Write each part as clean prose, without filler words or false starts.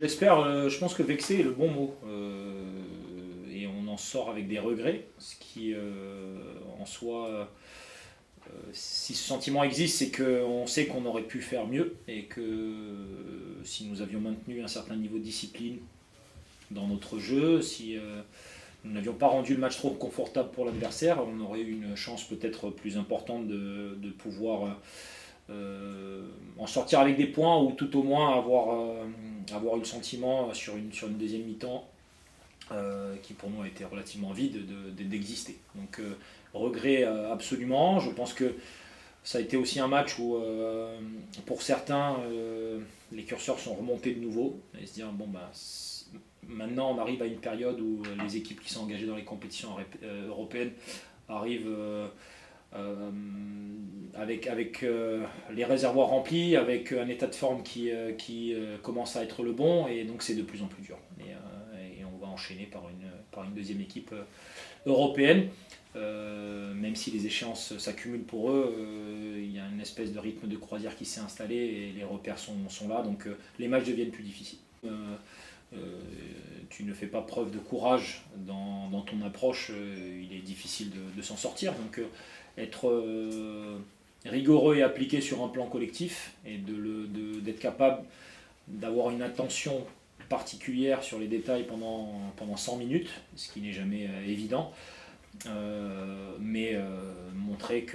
J'espère, je pense que vexé est le bon mot. Et on en sort avec des regrets, ce qui en soi, si ce sentiment existe, c'est qu'on sait qu'on aurait pu faire mieux et que si nous avions maintenu un certain niveau de discipline dans notre jeu, si nous n'avions pas rendu le match trop confortable pour l'adversaire, on aurait eu une chance peut-être plus importante de pouvoir en sortir avec des points ou tout au moins avoir eu le sentiment sur une deuxième mi-temps qui pour nous a été relativement vide d'exister. Donc regret absolument. Je pense que ça a été aussi un match où pour certains les curseurs sont remontés de nouveau et se dire bon bah maintenant on arrive à une période où les équipes qui sont engagées dans les compétitions européennes arrivent avec les réservoirs remplis, avec un état de forme qui commence à être le bon, et donc c'est de plus en plus dur. Et on va enchaîner par une deuxième équipe européenne. Même si les échéances s'accumulent pour eux, il y a une espèce de rythme de croisière qui s'est installé et les repères sont là, donc les matchs deviennent plus difficiles. Tu ne fais pas preuve de courage dans ton approche, il est difficile de s'en sortir. Donc être rigoureux et appliqué sur un plan collectif et d'être capable d'avoir une attention particulière sur les détails pendant 100 minutes, ce qui n'est jamais évident, mais montrer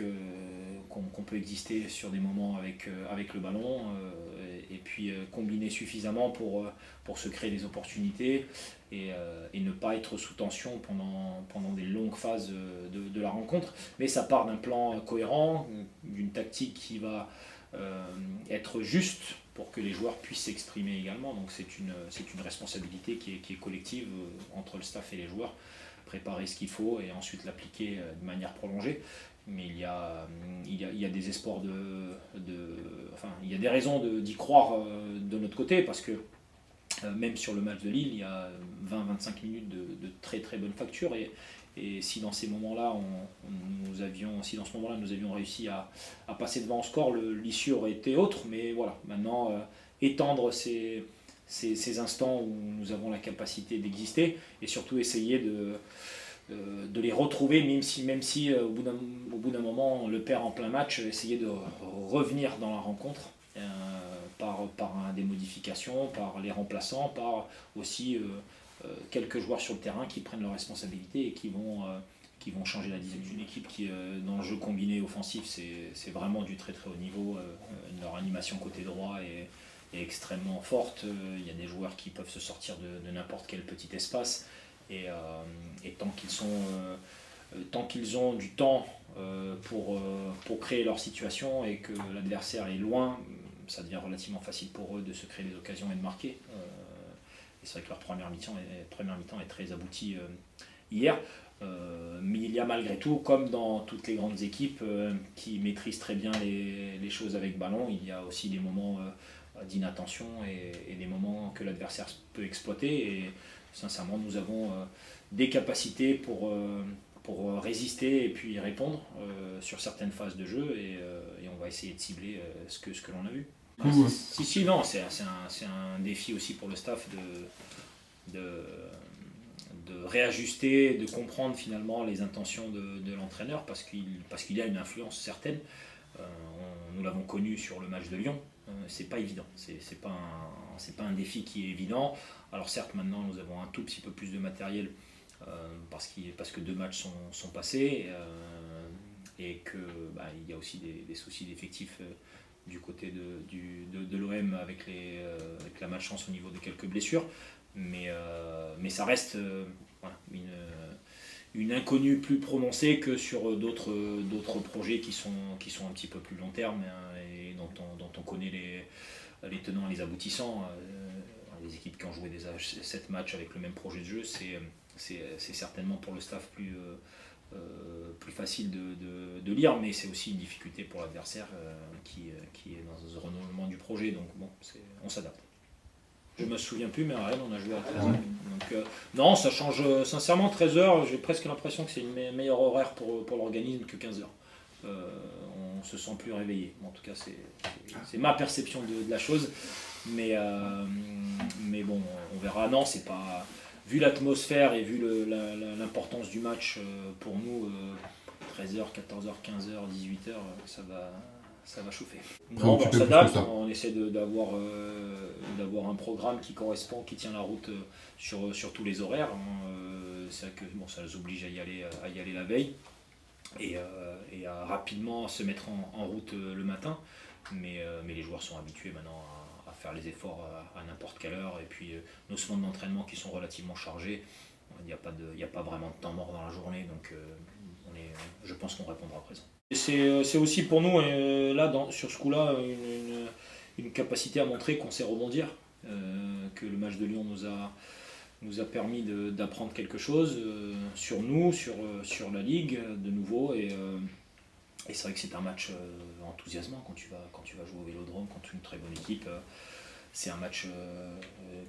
qu'on peut exister sur des moments avec le ballon et puis combiner suffisamment pour se créer des opportunités et ne pas être sous tension pendant des longues phases de la rencontre. Mais ça part d'un plan cohérent, d'une tactique qui va être juste pour que les joueurs puissent s'exprimer également. Donc c'est une responsabilité qui est collective entre le staff et les joueurs. Préparer ce qu'il faut et ensuite l'appliquer de manière prolongée. Mais il y a des espoirs enfin, il y a des raisons d'y croire de notre côté, parce que même sur le match de Lille, il y a 20-25 minutes de très très bonne facture, et si dans ces moments-là si dans ce moment-là nous avions réussi à passer devant au score, l'issue aurait été autre. Mais voilà, maintenant étendre ces instants où nous avons la capacité d'exister, et surtout essayer de les retrouver, même si au bout d'un moment on le perd en plein match, essayer de revenir dans la rencontre par des modifications, par les remplaçants, par aussi quelques joueurs sur le terrain qui prennent leurs responsabilités et qui vont changer la dynamique d'une équipe qui, dans le jeu combiné offensif, c'est vraiment du très très haut niveau. Leur animation côté droit est extrêmement forte. Il y a des joueurs qui peuvent se sortir de n'importe quel petit espace, et tant qu'ils ont du temps pour créer leur situation et que l'adversaire est loin, ça devient relativement facile pour eux de se créer des occasions et de marquer. Et c'est vrai que leur première mi-temps est très aboutie hier. Mais il y a malgré tout, comme dans toutes les grandes équipes qui maîtrisent très bien les choses avec ballon, il y a aussi des moments d'inattention et des moments que l'adversaire peut exploiter. Et sincèrement, nous avons des capacités pour résister et puis répondre sur certaines phases de jeu, et on va essayer de cibler ce que l'on a vu. Non, c'est un défi aussi pour le staff de réajuster, de comprendre finalement les intentions de l'entraîneur, parce qu'il y a une influence certaine. Nous l'avons connu sur le match de Lyon. C'est pas évident, c'est pas un défi qui est évident. Alors certes, maintenant nous avons un tout petit peu plus de matériel parce que 2 matchs sont passés, et que il y a aussi des soucis d'effectifs du côté de l'OM avec la malchance au niveau de quelques blessures, mais ça reste voilà, une inconnue plus prononcée que sur d'autres projets qui sont un petit peu plus long terme, et dont on connaît les tenants et les aboutissants. Les équipes qui ont joué déjà 7 matchs avec le même projet de jeu, c'est certainement pour le staff plus facile de lire, mais c'est aussi une difficulté pour l'adversaire qui est dans ce renouvellement du projet. Donc bon, on s'adapte. Je me souviens plus, mais à Rennes, on a joué à 13h. Donc non, ça change sincèrement. 13h, j'ai presque l'impression que c'est une meilleure horaire pour l'organisme que 15h. On se sent plus réveillé. En tout cas, c'est ma perception de la chose. mais bon, on verra. Non, c'est pas. Vu l'atmosphère et vu l'importance du match pour nous, 13h, 14h, 15h, 18h, ça va chauffer. Non, on s'adapte, on essaie d'avoir un programme qui correspond, qui tient la route sur tous les horaires. C'est vrai que bon, ça nous oblige à y aller la veille et à rapidement se mettre en route le matin. Mais les joueurs sont habitués maintenant à faire les efforts à n'importe quelle heure. Et puis nos semaines d'entraînement qui sont relativement chargées, il n'y a pas vraiment de temps mort dans la journée. Donc je pense qu'on répondra présent. C'est aussi pour nous, là, sur ce coup-là, une capacité à montrer qu'on sait rebondir, que le match de Lyon nous a permis d'apprendre quelque chose sur nous, sur la Ligue, de nouveau. Et c'est vrai que c'est un match enthousiasmant quand tu vas jouer au Vélodrome contre une très bonne équipe. C'est un match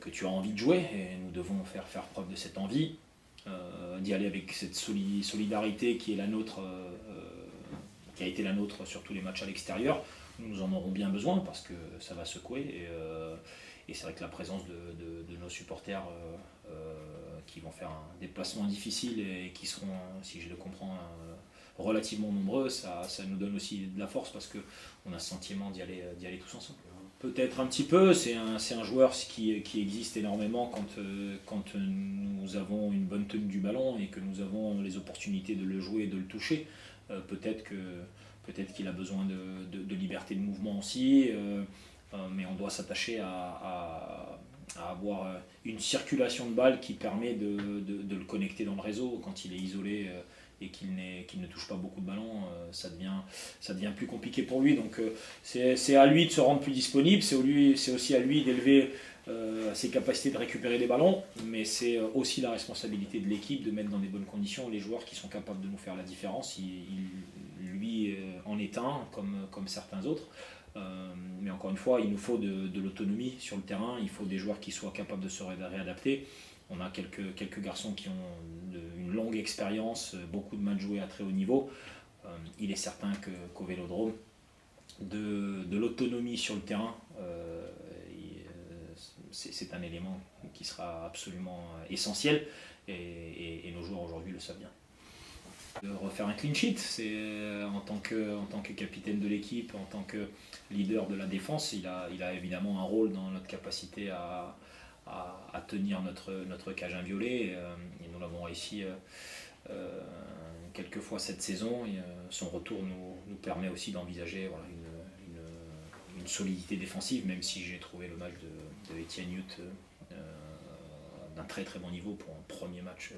que tu as envie de jouer et nous devons faire preuve de cette envie, d'y aller avec cette solidarité qui est la nôtre, qui a été la nôtre sur tous les matchs à l'extérieur. Nous en aurons bien besoin parce que ça va secouer et c'est vrai que la présence de nos supporters qui vont faire un déplacement difficile et qui seront, si je le comprends, relativement nombreux, ça nous donne aussi de la force parce qu'on a ce sentiment d'y aller tous ensemble. Peut-être un petit peu, c'est un joueur qui existe énormément quand nous avons une bonne tenue du ballon et que nous avons les opportunités de le jouer et de le toucher. Peut-être qu'il a besoin de liberté de mouvement aussi, mais on doit s'attacher à avoir une circulation de balle qui permet de le connecter dans le réseau. Quand il est isolé et qu'il ne touche pas beaucoup de ballons, ça devient plus compliqué pour lui. Donc c'est à lui de se rendre plus disponible, c'est aussi à lui d'élever ses capacités de récupérer des ballons, mais c'est aussi la responsabilité de l'équipe de mettre dans des bonnes conditions les joueurs qui sont capables de nous faire la différence. Lui en est un, comme certains autres. Mais encore une fois, il nous faut de l'autonomie sur le terrain, il faut des joueurs qui soient capables de se réadapter. On a quelques garçons qui ont une longue expérience, beaucoup de matchs joués à très haut niveau. Il est certain qu'au Vélodrome, de l'autonomie sur le terrain, c'est un élément qui sera absolument essentiel et nos joueurs aujourd'hui le savent bien. De refaire un clean sheet, c'est en tant que capitaine de l'équipe, en tant que leader de la défense, il a évidemment un rôle dans notre capacité à tenir notre cage inviolée et nous l'avons réussi quelques fois cette saison et son retour nous permet aussi d'envisager une solidité défensive, même si j'ai trouvé le match de Etienne Youth d'un très très bon niveau pour un premier match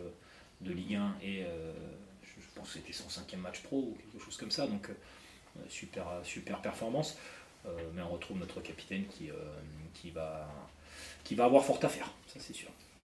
de Ligue 1 et je pense que c'était son 5e match pro ou quelque chose comme ça, donc super performance, mais on retrouve notre capitaine qui va avoir fort à faire, ça c'est sûr.